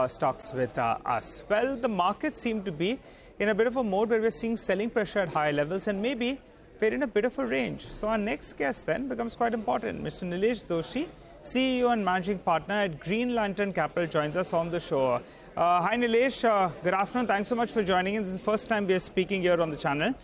Stocks with us. Well, the markets seem to be in a bit of a mode where we're seeing selling pressure at higher levels and maybe we're in a bit of a range. So our next guest then becomes quite important. Mr. Nilesh Doshi, CEO and Managing Partner at Green Lantern Capital, joins us on the show. Hi Nilesh, good afternoon. Thanks so much for joining in. This is the first time we are speaking here on the channel.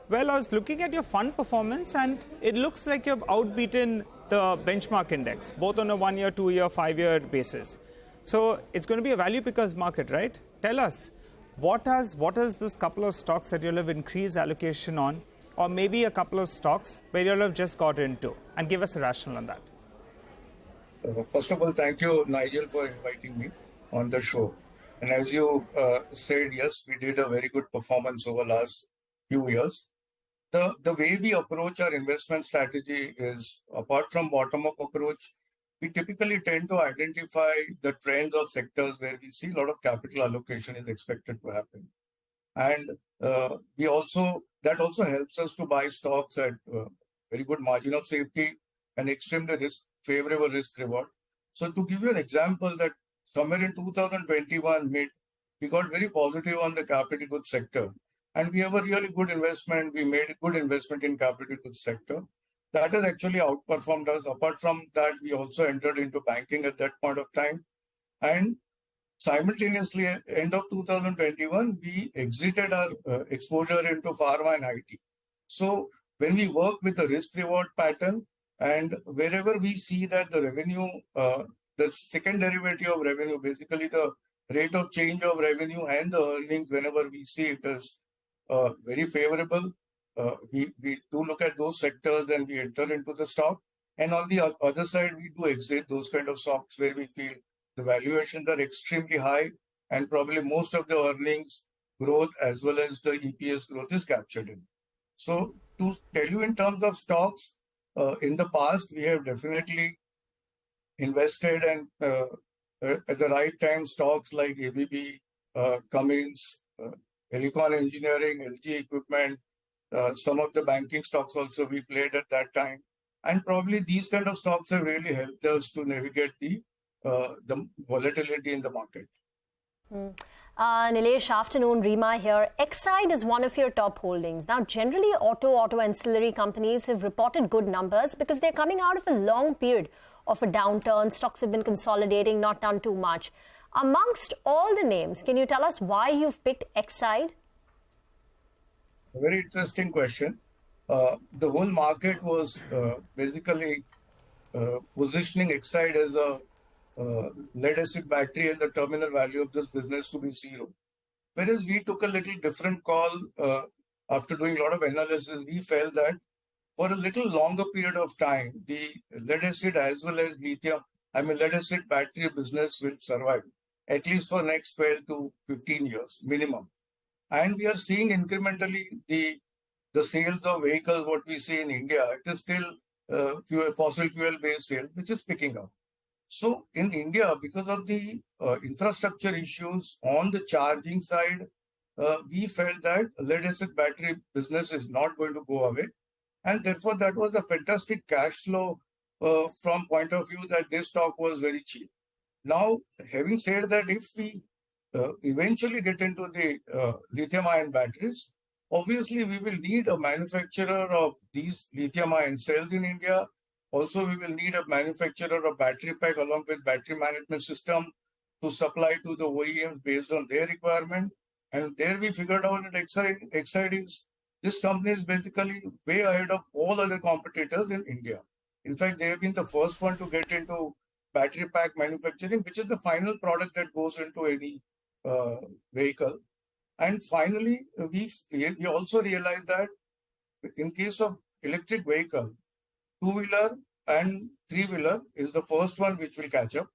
Well, I was looking at your fund performance and it looks like you've outbeaten the benchmark index, both on a 1 year, 2 year, 5 year basis. So it's going to be a value pickers market, right? Tell us, what is this couple of stocks that you'll have increased allocation on, or maybe a couple of stocks where you'll have just got into, and give us a rationale on that. First of all, thank you, Nigel, for inviting me on the show. And as you said, yes, we did a very good performance over the last few years. The way we approach our investment strategy is, apart from bottom-up approach, we typically tend to identify the trends or sectors where we see a lot of capital allocation is expected to happen. And that also helps us to buy stocks at very good margin of safety and extremely favorable risk reward. So to give you an example, that somewhere in 2021 mid, we got very positive on the capital goods sector. And we have a really good investment. We made a good investment in capital goods sector. That has actually outperformed us. Apart from that, we also entered into banking at that point of time. And simultaneously, at the end of 2021, we exited our exposure into pharma and IT. So when we work with the risk-reward pattern, and wherever we see that the revenue, the second derivative of revenue, basically the rate of change of revenue and the earnings, whenever we see it as very favorable, we do look at those sectors and we enter into the stock. And on the other side, we do exit those kind of stocks where we feel the valuations are extremely high and probably most of the earnings growth as well as the EPS growth is captured in. So to tell you in terms of stocks, in the past, we have definitely invested and at the right time, stocks like ABB, Cummins, Helicon Engineering, LG Equipment, some of the banking stocks also we played at that time. And probably these kind of stocks have really helped us to navigate the volatility in the market. Nilesh, afternoon. Reema here. Exide is one of your top holdings. Now, generally, auto ancillary companies have reported good numbers because they're coming out of a long period of a downturn. Stocks have been consolidating, not done too much. Amongst all the names, can you tell us why you've picked Exide? A very interesting question. The whole market was basically positioning Exide as a lead-acid battery and the terminal value of this business to be zero. Whereas we took a little different call after doing a lot of analysis. We felt that for a little longer period of time, the lead-acid as well as lead-acid battery business will survive, at least for next 12 to 15 years minimum. And we are seeing incrementally the sales of vehicles, what we see in India, it is still fossil fuel-based sales, which is picking up. So in India, because of the infrastructure issues on the charging side, we felt that lead-acid battery business is not going to go away. And therefore, that was a fantastic cash flow from point of view that this stock was very cheap. Now, having said that, if we eventually get into the lithium-ion batteries, obviously we will need a manufacturer of these lithium-ion cells in India. Also, we will need a manufacturer of battery pack along with battery management system to supply to the OEMs based on their requirement. And there we figured out that Exide is, this company is basically way ahead of all other competitors in India. In fact, they have been the first one to get into battery pack manufacturing, which is the final product that goes into any vehicle. And finally, we also realized that in case of electric vehicle, two-wheeler and three-wheeler is the first one which will catch up.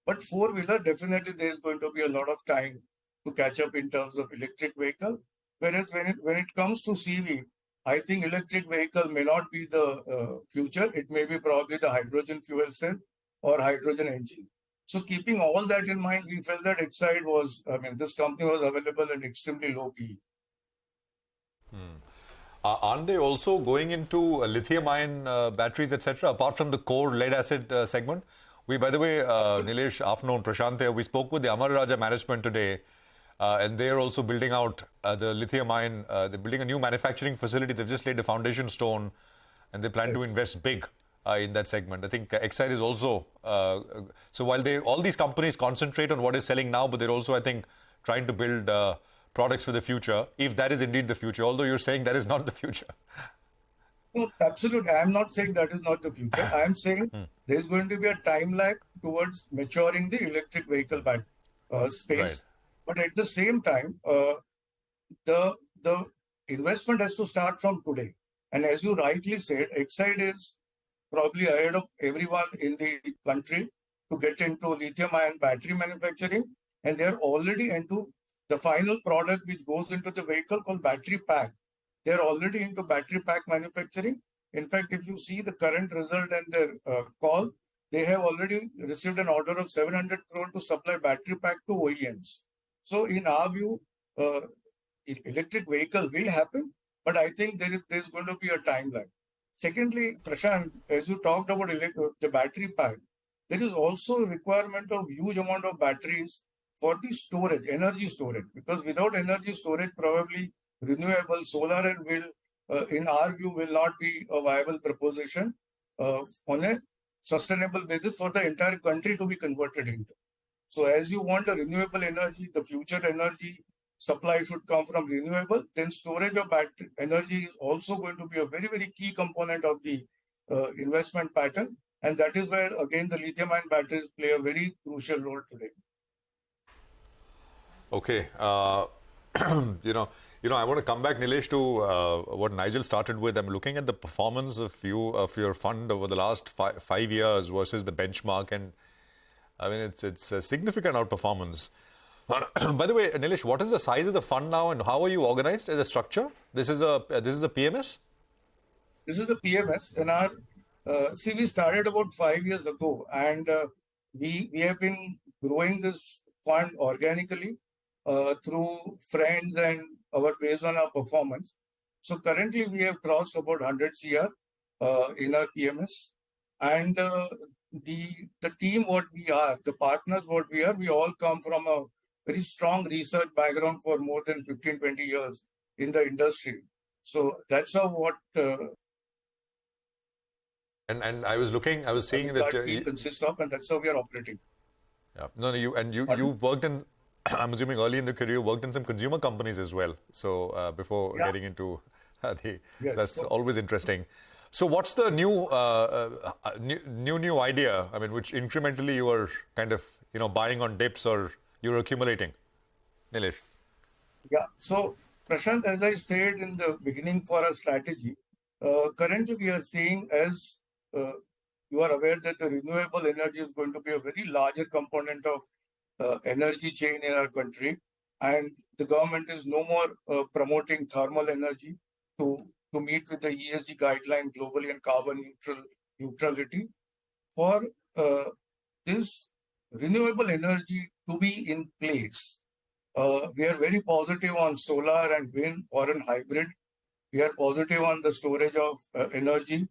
But four-wheeler, definitely there is going to be a lot of time to catch up in terms of electric vehicle. Whereas when it comes to CV, I think electric vehicle may not be the future. It may be probably the hydrogen fuel cell or hydrogen engine. So keeping all that in mind, we felt that Exide was, this company was available at extremely low PE. Aren't they also going into lithium-ion batteries, etc., apart from the core lead-acid segment? By the way, Nilesh, afternoon, Prashant here. We spoke with the Amar Raja management today, and they're also building out the lithium ion. They're building a new manufacturing facility. They've just laid a foundation stone, and they plan to invest big in that segment. I think Exide is also, so while all these companies concentrate on what is selling now, but they're also, I think, trying to build products for the future, if that is indeed the future, although you're saying that is not the future. No, absolutely. I'm not saying that is not the future. I'm saying there's going to be a time lag towards maturing the electric vehicle space. Right. But at the same time, the investment has to start from today. And as you rightly said, Exide is probably ahead of everyone in the country to get into lithium-ion battery manufacturing. And they're already into the final product which goes into the vehicle called battery pack. They're already into battery pack manufacturing. In fact, if you see the current result and their call, they have already received an order of 700 crore to supply battery pack to OEMs. So in our view, electric vehicle will happen, but I think there's going to be a time lag. Secondly, Prashant, as you talked about the battery pack, there is also a requirement of huge amount of batteries for the storage, energy storage, because without energy storage, probably renewable solar and wind, in our view, will not be a viable proposition on a sustainable basis for the entire country to be converted into. So as you want a renewable energy, the future energy supply should come from renewable, then storage of battery energy is also going to be a very, very key component of the investment pattern. And that is where, again, the lithium-ion batteries play a very crucial role today. Okay. I want to come back, Nilesh, to what Nigel started with. I'm looking at the performance of your fund over the last 5 years versus the benchmark, and I mean it's a significant outperformance. By the way, Nilesh, what is the size of the fund now, and how are you organized as a structure? This is a PMS. This is the PMS, and our we started about 5 years ago, and we have been growing this fund organically through friends and based on our performance. So currently we have crossed about 100 CR in our PMS, and the team what we are, the partners what we are, we all come from a very strong research background for more than 15-20 years in the industry. So that's how and I was seeing that team consists of, and that's how we are operating. Yeah, no, you worked in. I'm assuming early in the career, you worked in some consumer companies as well. So before getting into yes, that's always interesting. So what's the new idea? I mean, which incrementally you are kind of buying on dips or you're accumulating, Nilesh? Yeah. So Prashant, as I said in the beginning for our strategy, currently we are seeing, as you are aware, that the renewable energy is going to be a very larger component of energy chain in our country, and the government is no more promoting thermal energy to meet with the ESG guideline globally and carbon neutrality. For this renewable energy to be in place, we are very positive on solar and wind or an hybrid. We are positive on the storage of energy.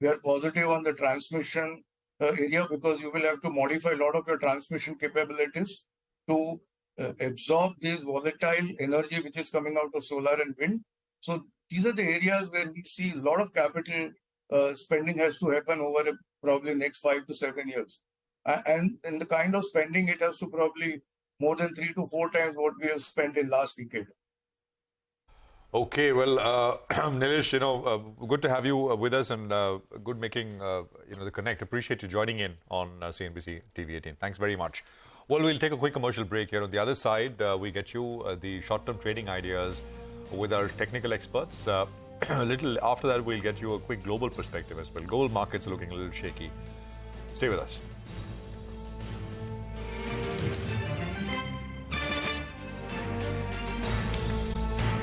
We are positive on the transmission area, because you will have to modify a lot of your transmission capabilities to absorb this volatile energy which is coming out of solar and wind. So these are the areas where we see a lot of capital spending has to happen over probably next 5 to 7 years. And the kind of spending, it has to probably more than 3 to 4 times what we have spent in last decade. Okay, well, Nilesh, good to have you with us, and good making the connect. Appreciate you joining in on CNBC TV18. Thanks very much. Well, we'll take a quick commercial break here. On the other side, we get you the short-term trading ideas with our technical experts. A little after that, we'll get you a quick global perspective as well. Global markets are looking a little shaky. Stay with us.